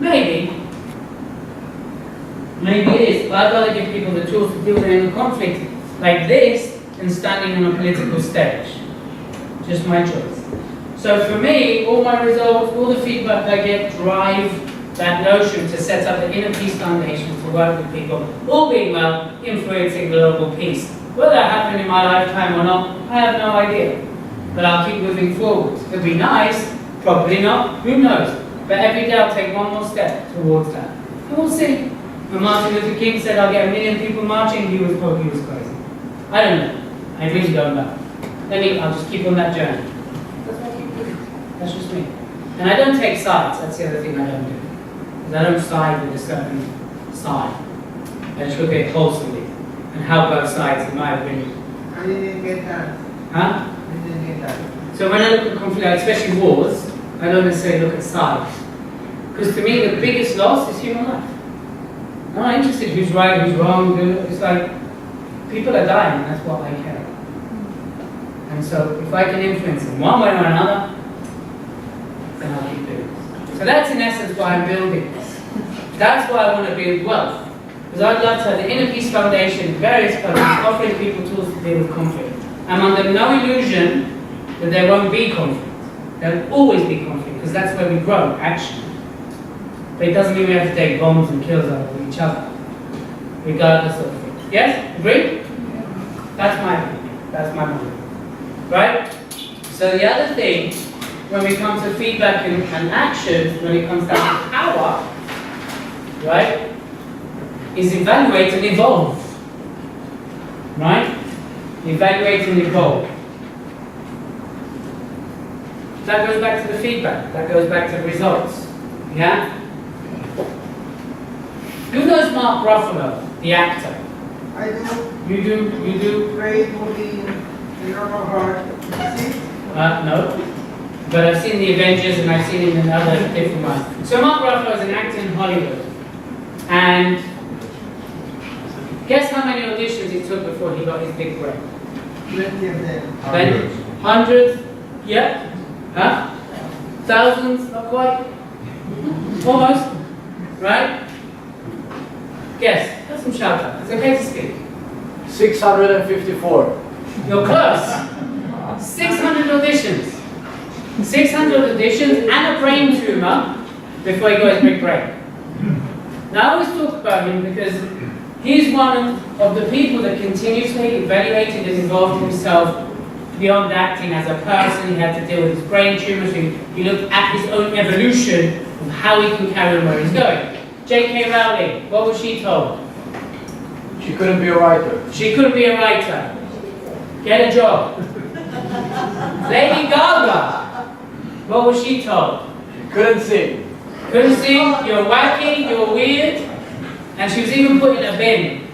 Maybe. Maybe it is, but I'd rather give people the tools to deal with any conflict like this than standing on a political stage. Just my choice. So for me, all my results, all the feedback I get drive that notion to set up the inner peace foundations to work with people, all being well, influencing global peace. Will that happen in my lifetime or not? I have no idea. But I'll keep moving forward. It'll be nice, probably not, who knows? But every day I'll take one more step towards that. And we'll see. When Martin Luther King said I'll get 1 million people marching, he was crazy. I don't know. I really don't know. I'll just keep on that journey. That's what I keep doing. That's just me. And I don't take sides. That's the other thing I don't do. Because I don't side with a certain side. I just look at it wholesomely and how both sides, in my opinion. I didn't get that. Huh? I didn't get that. So when I look at conflict, especially wars, I don't necessarily look at sides. Because to me, the biggest loss is human life. I'm not interested who's right, who's wrong. It's like, people are dying, and that's what I care about. And so if I can influence them one way or another, then I'll keep doing it. So that's in essence why I'm building this. That's why I want to build wealth. Because I'd love to have the inner peace foundation, various programs, offering people tools to deal with conflict. I'm under no illusion that there won't be conflict. There'll always be conflict, because that's where we grow, actually. But it doesn't mean we have to take bombs and kills out of each other, regardless of things. Yes? Agree? That's my opinion. That's my model. Right? So the other thing, when we come to feedback and action, when it comes down to power, right, is evaluate and evolve. Right? Evaluate and evolve. That goes back to the feedback. That goes back to the results. Yeah? Who knows Mark Ruffalo, the actor? I do. You do? You do? Great movie, The Normal Heart. See? No. But I've seen The Avengers and I've seen him in other different ones. So Mark Ruffalo is an actor in Hollywood. And guess how many auditions it took before he got his big break? 20 of them. Hundreds? Yeah? Huh? Thousands? Not quite? Almost. Right? Guess. Have some shout out. It's okay to speak. 654. You're close. 600 auditions. 600 auditions and a brain tumor before he got his big break. Now I always talk about him because he's one of the people that continuously evaluated and evolved himself beyond acting as a person. He had to deal with his brain tumor, so he looked at his own evolution of how he can carry on where he's going. J.K. Rowling, what was she told? She couldn't be a writer. She couldn't be a writer. Get a job. Lady Gaga, what was she told? She couldn't sing. Couldn't sing, you're wacky, you're weird. And she was even put in a bin.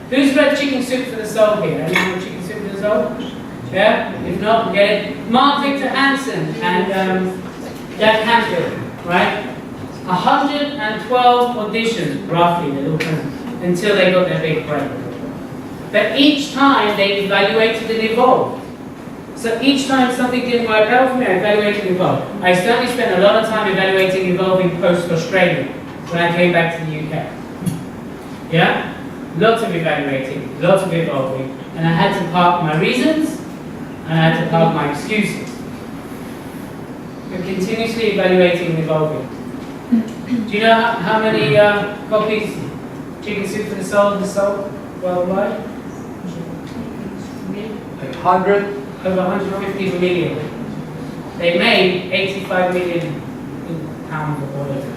Who's read Chicken Soup for the Soul here? Anyone read Chicken Soup for the Soul? Yeah? If not, get it. Mark Victor Hansen and Jack Canfield, right? 112 auditions, roughly, until they got their big break. But each time they evaluated and evolved. So each time something didn't work out for me, I evaluated and evolved. I certainly spent a lot of time evaluating and evolving post-Australia when I came back to the UK. Yeah? Lots of evaluating, lots of evolving. And I had to park my reasons, and I had to park my excuses. We're continuously evaluating and evolving. Do you know how many copies Chicken Soup for the Soul worldwide? 100. Over 150 million. They made 85 million pounds or whatever.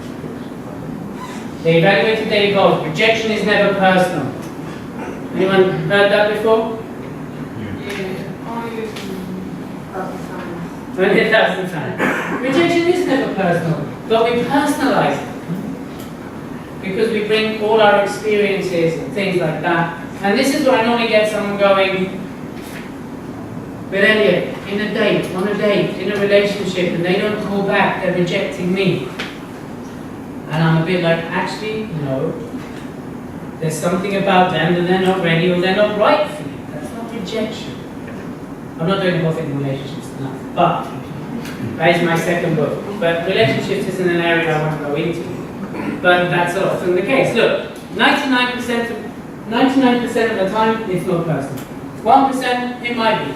They evaluated, they evolved. Rejection is never personal. Anyone heard that before? Yeah, only 1,000 times. Only 1,000 times. Rejection is never personal, but we personalize it. Because we bring all our experiences and things like that. And this is where I normally get someone going, with Elliot, on a date, in a relationship, and they don't call back, they're rejecting me. And I'm a bit like, actually, no. There's something about them that they're not ready or they're not right for you. That's not rejection. I'm not doing the whole thing in relationships tonight, but that is my second book. But relationships isn't an area I want to go into. But that's often the case. Look, 99% of the time, it's not personal. 1%, it might be.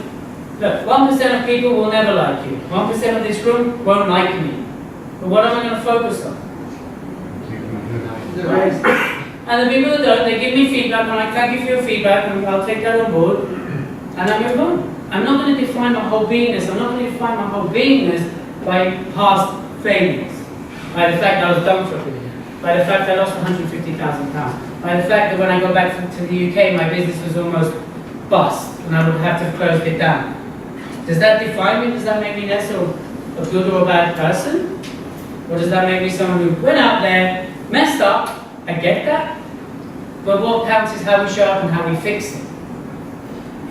Look, 1% of people will never like you. 1% of this room won't like me. But what am I going to focus on? And the people who don't, they give me feedback, and I thank you for your feedback, and I'll take that on board, and I move on. I'm not going to define my whole beingness. I'm not going to define my whole beingness by past failures, by the fact that I was done for a billion, by the fact that I lost £150,000, by the fact that when I got back to the UK, my business was almost bust, and I would have to have closed it down. Does that define me? Does that make me less of a good or a bad person? Or does that make me someone who went out there, messed up? I get that. But what counts is how we show up and how we fix it.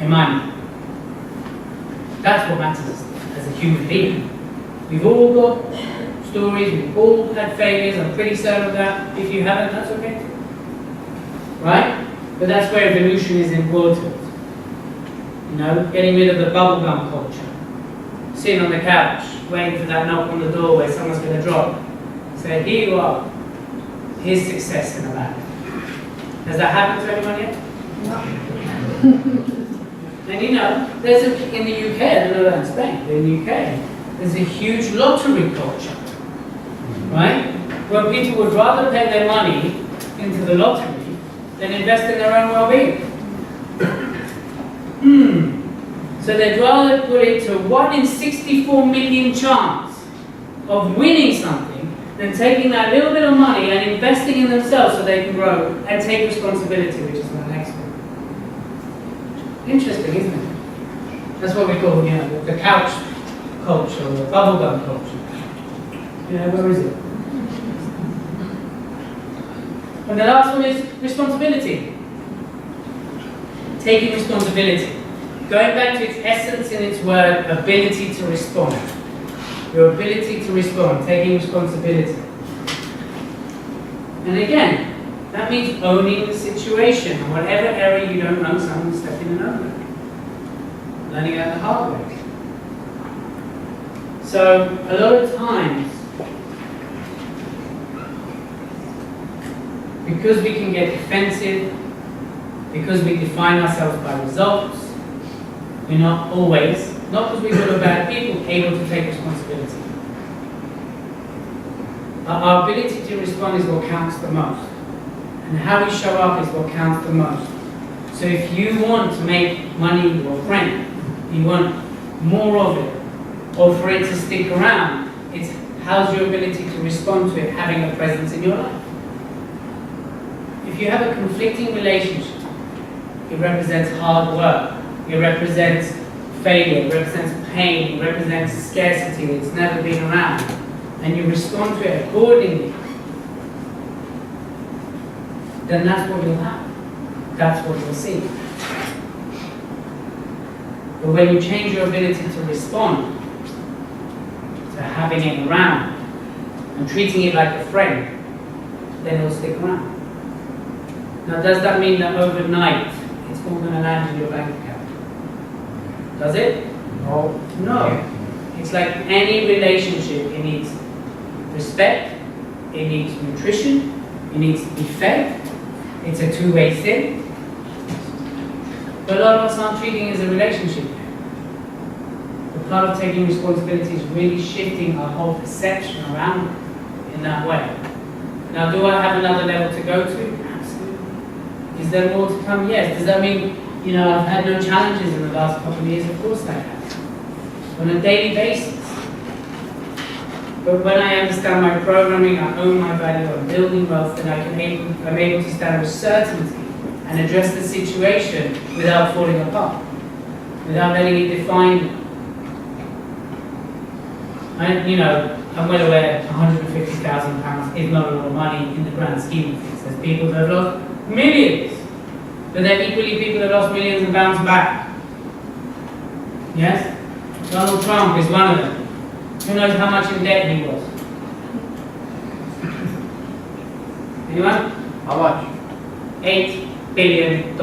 In my mind. That's what matters as a human being. We've all got stories, we've all had failures, I'm pretty certain of that. If you haven't, that's okay. Right? But that's where evolution is important. You know, getting rid of the bubblegum culture. Sitting on the couch, waiting for that knock on the door where someone's going to drop. Say, here you are. Here's success in a life. Has that happened to anyone yet? No. And you know, in the UK, I don't know about in Spain, but in the UK, there's a huge lottery culture. Right? Where people would rather pay their money into the lottery than invest in their own well-being. So they'd rather put it to 1 in 64 million chance of winning something than taking that little bit of money and investing in themselves so they can grow and take responsibility, which is my next one. Interesting, isn't it? That's what we call, you know, the couch culture or the bubblegum culture. You know, where is it? And the last one is responsibility. Taking responsibility. Going back to its essence in its word, ability to respond. Your ability to respond, taking responsibility. And again, that means owning the situation. In whatever area you don't know, someone step in and own it. Learning out the hard way. So, a lot of times, because we can get defensive, because we define ourselves by results, we're not always, not because we're good or bad people, able to take responsibility. Our ability to respond is what counts the most. And how we show up is what counts the most. So if you want to make money your friend, you want more of it, or for it to stick around, it's how's your ability to respond to it having a presence in your life. If you have a conflicting relationship, it represents hard work. It represents failure, it represents pain, it represents scarcity that's never been around. And you respond to it accordingly, then that's what you'll have. That's what you'll see. But when you change your ability to respond, to having it around, and treating it like a friend, then it'll stick around. Now, does that mean that overnight it's all going to land in your bank account? Does it? No. No. It's like any relationship. It needs respect. It needs nutrition. It needs to be fed. It's a two-way thing. But a lot of us aren't treating it as a relationship. The part of taking responsibility is really shifting our whole perception around it in that way. Now, do I have another level to go to? Absolutely. Is there more to come? Yes. Does that mean, you know, I've had no challenges in the last couple of years? Of course I have. On a daily basis. But when I understand my programming, I own my value, I'm building wealth, then I'm able to stand with certainty and address the situation without falling apart, without letting it define me. And, you know, I'm well aware £150,000 is not a lot of money in the grand scheme of things. There's people that have lost millions. But there are equally people that lost millions and bounced back. Yes? Donald Trump is one of them. Who knows how much in debt he was? Anyone? How much? $8 billion.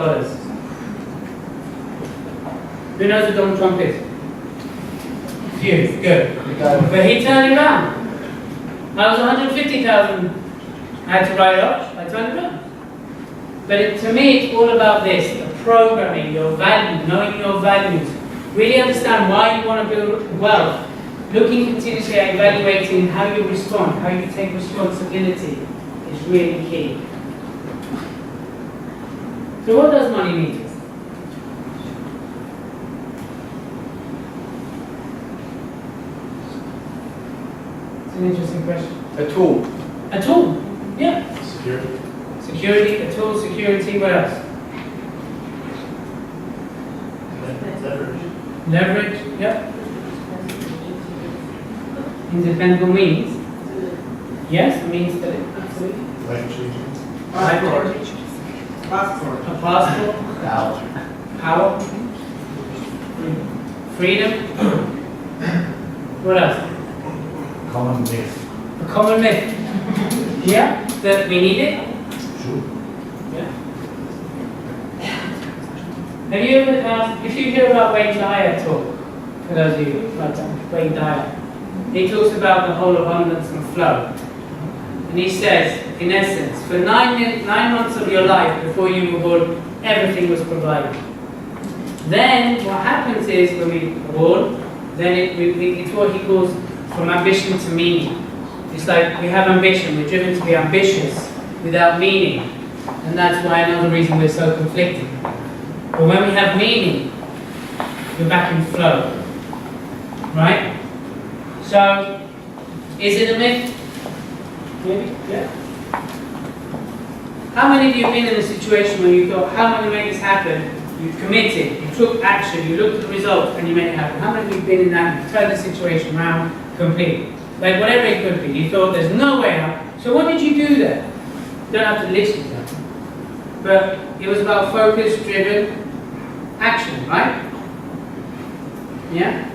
Who knows who Donald Trump is? Few. Good. But he turned it around. I was 150,000 I had to write it off, I turned it around. But to me, it's all about this, the programming, your values, knowing your values. Really understand why you want to build wealth. Looking continuously at evaluating how you respond, how you take responsibility is really key. So what does money mean? It's an interesting question. A tool. A tool, yeah. Security. Security, a tool, security, what else? Leverage. Leverage, yep. Independent means. Yes, means that it, absolutely. Life changing. Passport. A passport, power, freedom. What else? Common myth. A common myth. Yeah, that we need it. Sure. Yeah. Have you ever, if you hear about Wayne Dyer talk, for those of you like that, Wayne Dyer, he talks about the whole abundance and flow. And he says, in essence, for 9 months of your life before you were born, everything was provided. Then what happens is when we are born, then it's what he calls from ambition to meaning. It's like we have ambition, we're driven to be ambitious without meaning. And that's why another reason we're so conflicted. But when we have meaning, you're back in flow. Right? So, is it a myth? Maybe? Yeah. How many of you have been in a situation where you thought, how am I going to make this happen? You committed, you took action, you looked at the results, and you made it happen. How many of you have been in that? You turned the situation around completely. Like whatever it could be. You thought there's no way out. So what did you do there? You don't have to list it. But it was about focus-driven action, right? Yeah?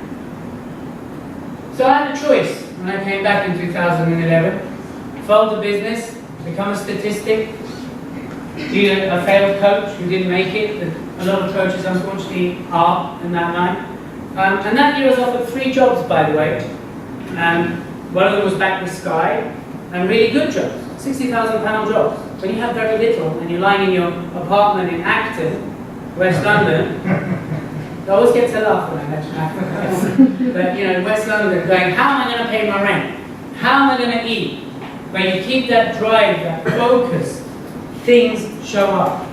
So I had a choice when I came back in 2011. Fold the business, become a statistic, be a failed coach who didn't make it. A lot of coaches unfortunately are in that line. And that year I was offered 3 jobs, by the way. One of them was back with Sky, and really good jobs, £60,000 jobs. When you have very little and you're lying in your apartment in Acton, West London, I always get to laugh when I mention Acton. But you know, West London, going, how am I going to pay my rent? How am I going to eat? When you keep that drive, that focus, things show up.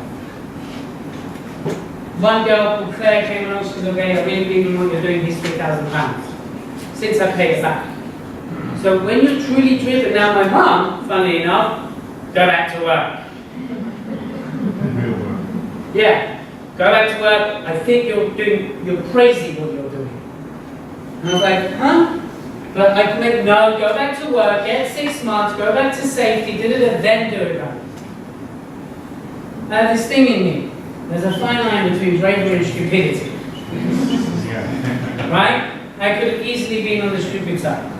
One girl called Claire came along, she said, okay, I really believe in what you're doing, here's £3,000. Since I paid it back. So when you're truly driven, now my mum, funnily enough, go back to work. Real work. Yeah, go back to work, I think you're crazy what you're doing. And I was like, huh? But I committed, no, go back to work, get 6 months, go back to safety, then do it right. I have this thing in me. There's a fine line between bravery and stupidity. Yeah. Right? I could have easily been on the stupid side.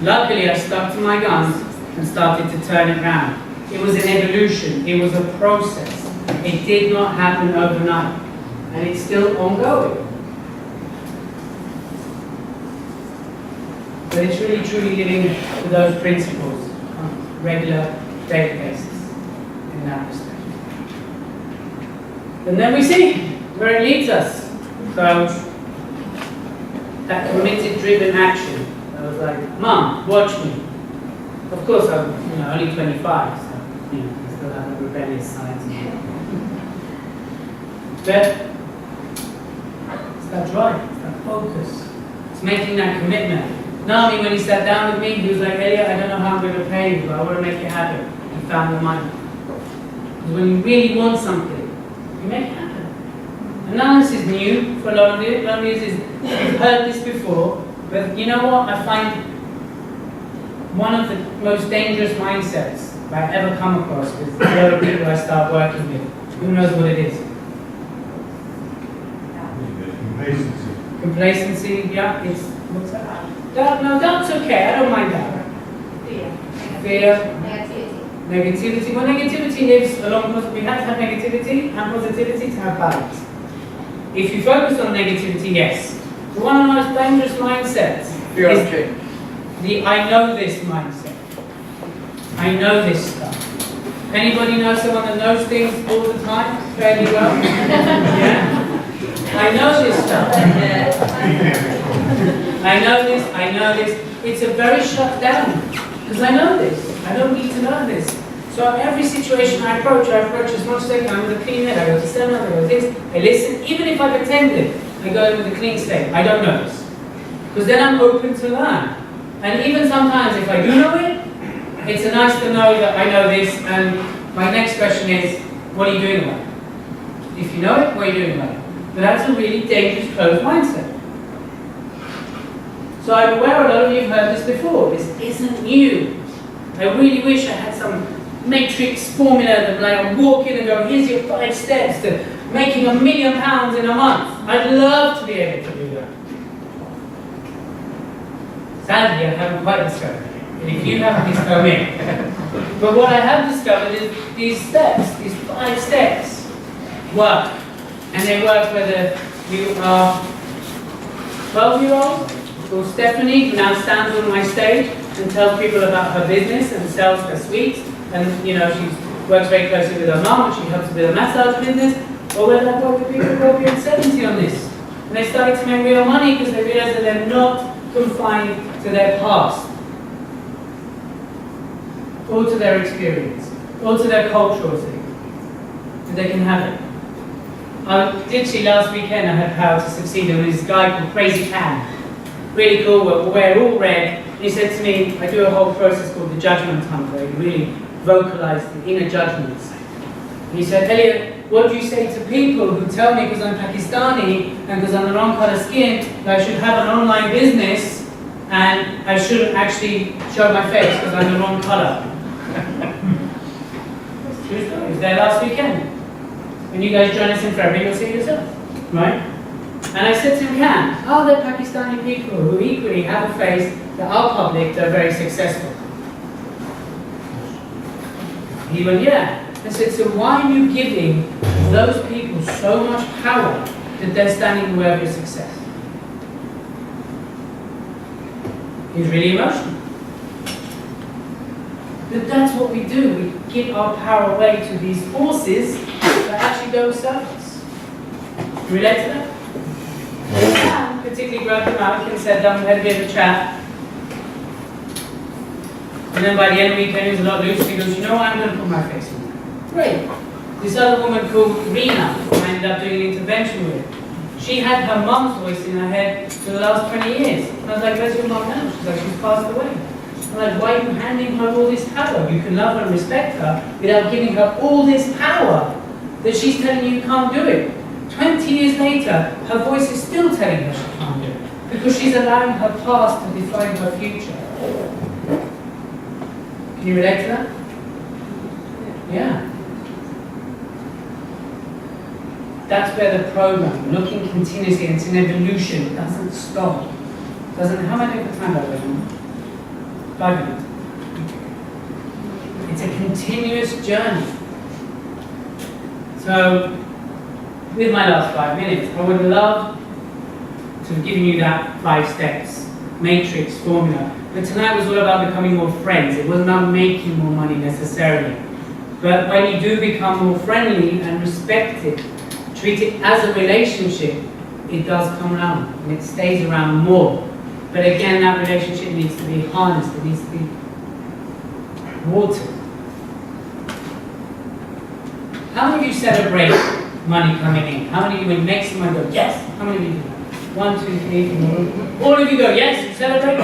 Luckily, I stuck to my guns and started to turn it around. It was an evolution. It was a process. It did not happen overnight. And it's still ongoing. But it's really, truly living to those principles on a regular, daily basis in that respect. And then we see where it leads us. So, that committed, driven action. I was like, Mum, watch me. Of course, I'm only 25, so I still have a rebellious side to me. But it's that drive, it's that focus. It's making that commitment. Nami, when he sat down with me, he was like, Elliot, I don't know how I'm going to pay you, but I want to make it happen. He found the money. Because when you really want something, you make it happen. And none of this is new for a lot of you. A lot of you you've heard this before. But you know what? I find one of the most dangerous mindsets I've ever come across with a lot of people I start working with. Who knows what it is? Complacency. Complacency, yeah. It's, what's that? Doubt, no, doubt's okay. I don't mind doubt. Fear. Negativity. Well, negativity lives along, we have to have negativity and positivity to have balance. If you focus on negativity, yes. But one of the most dangerous mindsets is change. the I know this mindset. I know this stuff. Anybody know someone that knows things all the time, fairly well? Yeah? I know this stuff. I know this. It's a very shut down, because I know this. I don't need to know this. So every situation I approach as much as I can with a clean head. I go to seminar, I go to this, I listen. Even if I've attended, I go in with a clean slate. I don't know this. Because then I'm open to learn. And even sometimes if I do know it, it's nice to know that I know this, and my next question is, what are you doing about it? If you know it, what are you doing about it? But that's a really dangerous closed mindset. So I'm aware a lot of you have heard this before. This isn't new. I really wish I had some matrix formula that I would walk in and go, here's your 5 steps to making £1 million in a month. I'd love to be able to do that. Sadly, I haven't quite discovered it. And if you haven't, please come in. But what I have discovered is these steps, these 5 steps, work. And they work whether you are 12-year-old, called Stephanie, who now stands on my stage and tells people about her business and sells her sweets. And, you know, she works very closely with her mum, and she helps with her massage business. Or whether I work with people who are at 70 on this. And they started to make real money because they realize that they're not confined to their past, or to their experience, or to their cultural thing. That they can have it. Literally last weekend I had power to succeed, and this guy called Crazy Can. Really cool, we'll wear all red. And he said to me, I do a whole process called the judgment hunt, where you really vocalize the inner judgments. And he said, Elliot, what do you say to people who tell me because I'm Pakistani and because I'm the wrong colour skin that I should have an online business and I shouldn't actually show my face because I'm the wrong colour? True story. It was there last weekend. When you guys join us in February, you'll see yourself. Right? And I said to him, are there Pakistani people who equally have a face that are public, that are very successful? He went, yeah. I said, so why are you giving those people so much power that they're standing in the way of your success? He's really emotional. But that's what we do. We give our power away to these forces that actually don't serve us. Relate to that? And particularly grabbed him out and said, we had a bit of a chat. And then by the end of the weekend, he was a lot loose. He goes, you know what, I'm going to put my face on that. Great. This other woman called Rena, who I ended up doing an intervention with, she had her mum's voice in her head for the last 20 years. And I was like, where's your mum now? She's like, she's passed away. I'm like, why are you handing her all this power? You can love her and respect her without giving her all this power that she's telling you can't do it. 20 years later, her voice is still telling her she can't do it. Because she's allowing her past to define her future. Can you relate to that? Yeah. That's where the program, looking continuously, it's an evolution, it doesn't stop. How am I doing for time, by the way? 5 minutes. It's a continuous journey. So, with my last 5 minutes, I would love to have given you that 5 steps, matrix, formula. But tonight was all about becoming more friends. It wasn't about making more money necessarily. But when you do become more friendly and respected, treat it as a relationship, it does come around and it stays around more. But again, that relationship needs to be harnessed, it needs to be watered. How many of you celebrate money coming in? How many of you, when next time I go, yes? How many of you do that? 1, 2, 3, 4. All of you go, yes, you celebrate?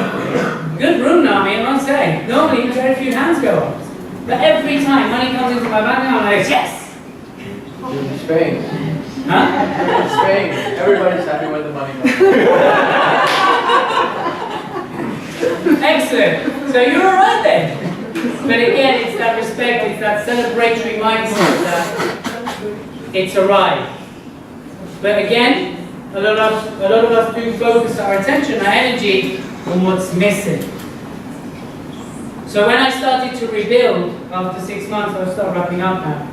Good room, Nami, I must say. Normally, very few hands go up. But every time money comes into my bank account, I'm like, yes! In Spain. Huh? In Spain. Everybody's happy when the money comes. Excellent. So you're all right then. But again, it's that respect, it's that celebratory mindset that it's arrived. But again, a lot of us do focus our attention, our energy on what's missing. So when I started to rebuild after 6 months, I'll start wrapping up now.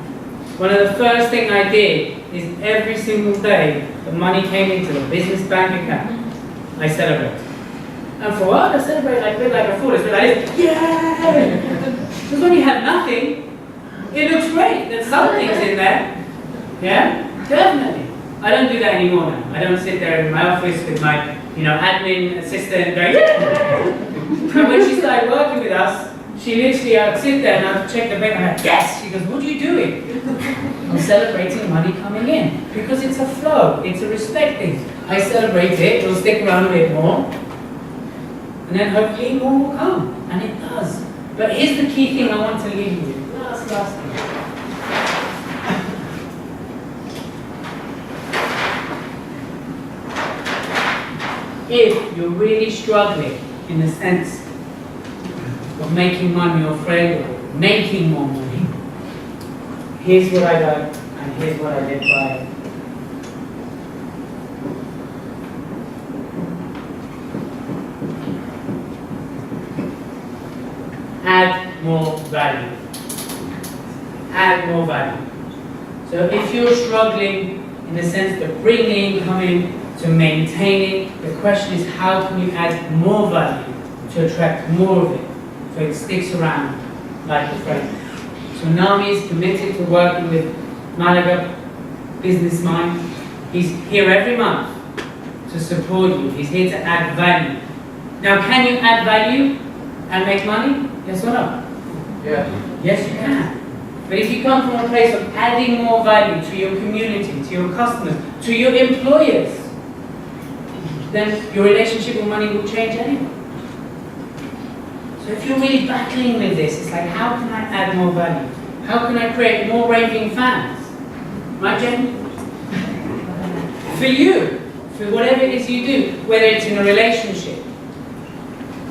One of the first things I did is every single day the money came into the business bank account, I celebrated. And for what? I celebrate like a bit like a fool. It's like, yeah! Because when you have nothing, It looks great. There's some things in there. Yeah, definitely. I don't do that anymore now. I don't sit there in my office with my, admin assistant going, yeah. And when she started working with us, she literally, I'd sit there and I'd check the bank and I'd, yes! She goes, what are you doing? I'm celebrating money coming in. Because it's a flow, it's a respect thing. I celebrate it, it'll stick around a bit more. And then hopefully more will come. And it does. But here's the key thing I want to leave you with. Last thing. If you're really struggling in the sense of making money or afraid of making more money, here's what I learned and here's what I did by it. Add more value. Add more value. So if you're struggling in the sense of bringing income in, to maintain it, the question is how can you add more value to attract more of it so it sticks around like a friend. So Nami is committed to working with Málaga Business Minds. He's here every month to support you. He's here to add value. Now, can you add value and make money? Yes or no? Yeah. Yes, you can. But if you come from a place of adding more value to your community, to your customers, to your employers, then your relationship with money will change anyway. So if you're really battling with this, it's like, how can I add more value? How can I create more raving fans? Right, Jen? For you, for whatever it is you do, whether it's in a relationship,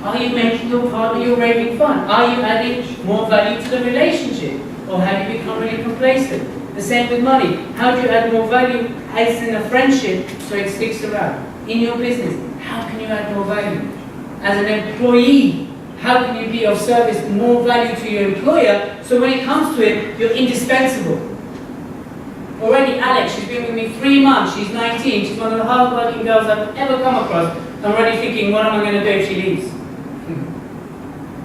are you making your partner your raving fun? Are you adding more value to the relationship? Or have you become really complacent? The same with money. How do you add more value as in a friendship so it sticks around? In your business, how can you add more value? As an employee, how can you be of service, more value to your employer, so when it comes to it, you're indispensable? Already Alex, she's been with me 3 months, she's 19, she's one of the hard-working girls I've ever come across. I'm already thinking, what am I going to do if she leaves?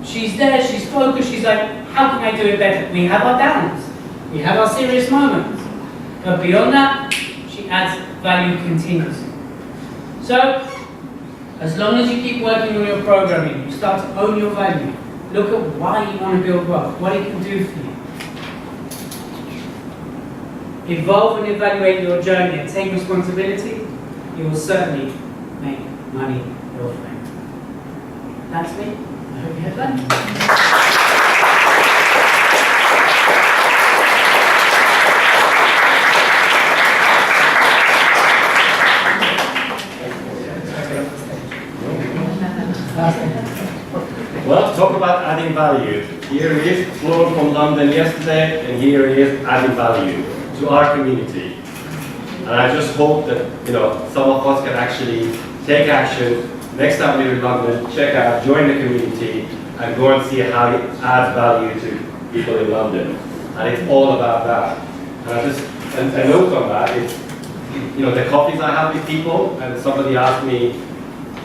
She's there, she's focused, she's like, how can I do it better? We have our downs, we have our serious moments, but beyond that, she adds value continuously. So, as long as you keep working on your programming, you start to own your value. Look at why you want to build wealth, what it can do for you. Evolve and evaluate your journey and take responsibility, you will certainly make money your friend. That's me. I hope you had fun. Well, talk about adding value. Here he is, flown from London yesterday, and here he is adding value to our community. And I just hope that some of us can actually take action. Next time we're in London, check out, join the community, and go and see how it adds value to people in London. And it's all about that. And a note on that is, the coffees I have with people, and somebody asked me,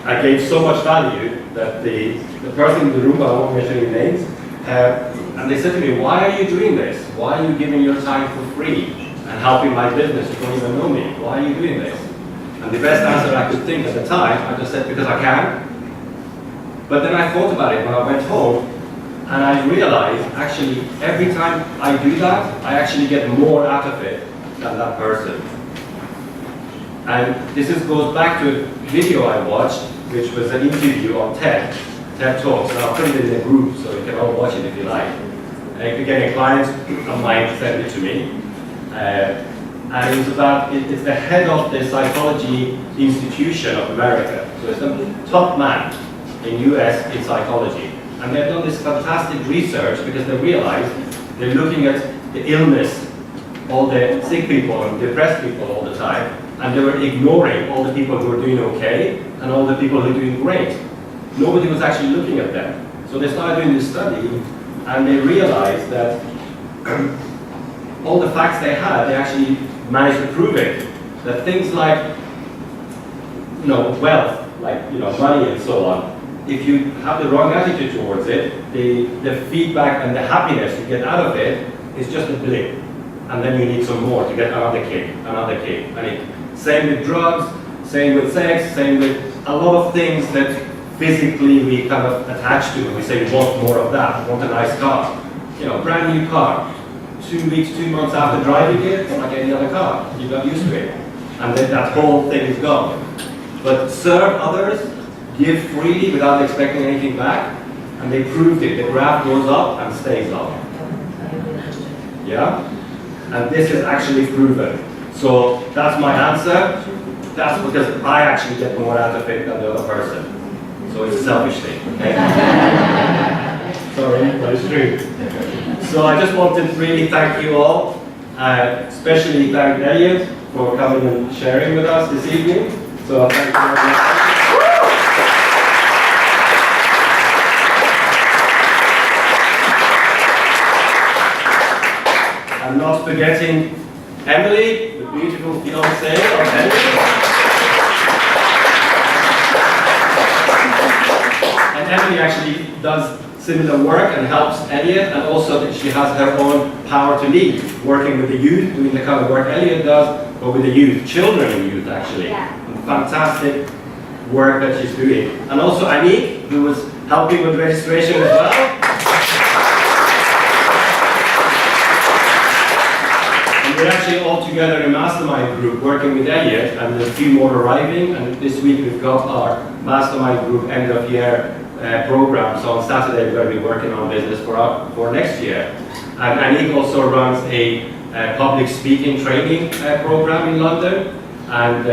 I gave so much value that the person in the room, I won't mention any names, and they said to me, why are you doing this? Why are you giving your time for free and helping my business? You don't even know me. Why are you doing this? And the best answer I could think at the time, I just said, because I can. But then I thought about it when I went home, and I realized, actually, every time I do that, I actually get more out of it than that person. And this goes back to a video I watched, which was an interview on TED Talks, and I'll put it in the group so you can all watch it if you like. And if you're getting a client of mine, send it to me. And it was about, it's the head of the psychology institution of America. So it's the top man in US in psychology. And they've done this fantastic research because they realized they're looking at the illness, all the sick people and depressed people all the time, and they were ignoring all the people who were doing okay and all the people who were doing great. Nobody was actually looking at them. So they started doing this study, and they realized that all the facts they had, they actually managed to prove it. That things like, wealth, like money and so on, if you have the wrong attitude towards it, the feedback and the happiness you get out of it it's just a blip. And then you need some more to get another kick. Same with drugs, same with sex, same with a lot of things that physically we kind of attach to. We say we want more of that, we want a nice car. You know, brand new car. 2 weeks, 2 months after driving it, it's like any other car. You got used to it. And then that whole thing is gone. But serve others, give freely without expecting anything back, and they proved it. The graph goes up and stays up. Yeah? And this is actually proven. So that's my answer. That's because I actually get more out of it than the other person. So it's a selfish thing, okay? Sorry, but it's true. So I just wanted to really thank you all, especially thank Elliot for coming and sharing with us this evening. So thank you very much. I'm not forgetting Emily, the beautiful fiancée of Elliot. And Emily actually does similar work and helps Elliot, and also that she has her own power to lead, working with the youth, doing the kind of work Elliot does, but with the youth, children and youth actually. Yeah. Fantastic work that she's doing. And also Anik, who was helping with registration as well. And we're actually all together in a mastermind group working with Elliot, and there's a few more arriving, and this week we've got our mastermind group end of year program. So on Saturday we're going to be working on business for next year. And Anik also runs a public speaking training program in London. And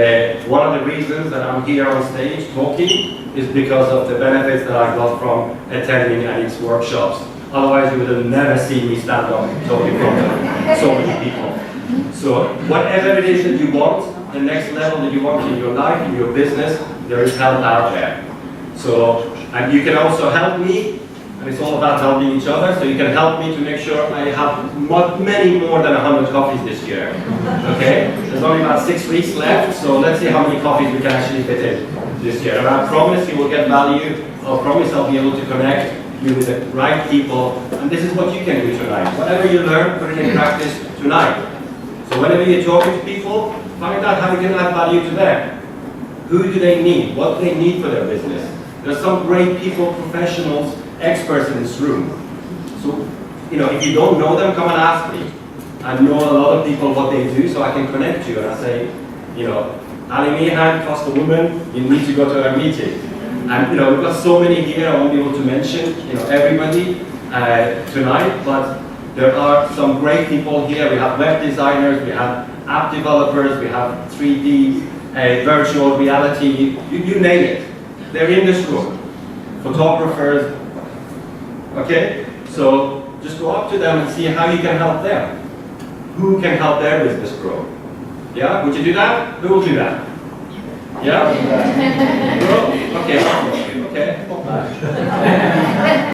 one of the reasons that I'm here on stage talking is because of the benefits that I got from attending Anik's workshops. Otherwise you would have never seen me stand up talking in front of so many people. So whatever it is that you want, the next level that you want in your life, in your business, there is help out there. So, and you can also help me, and it's all about helping each other, so you can help me to make sure I have many more than 100 coffees this year. Okay? There's only about 6 weeks left, so let's see how many coffees we can actually fit in this year. And I promise you will get value. I promise I'll be able to connect you with the right people, and this is what you can do tonight. Whatever you learn, put it in practice tonight. So whenever you're talking to people, find out how you can add value to them. Who do they need? What do they need for their business? There's some great people, professionals, experts in this room. So, you know, if you don't know them, come and ask me. I know a lot of people what they do, so I can connect you and I say, you know, Ali Meehan, cost a woman, you need to go to her meeting. And you know, we've got so many here, I won't be able to mention, you know, everybody tonight, but there are some great people here. We have web designers, we have app developers, we have 3D, virtual reality, you name it. They're in this room. Photographers. Okay? So just go up to them and see how you can help them. Who can help their business grow? Yeah? Would you do that? Who will do that? Yeah? Okay. Okay.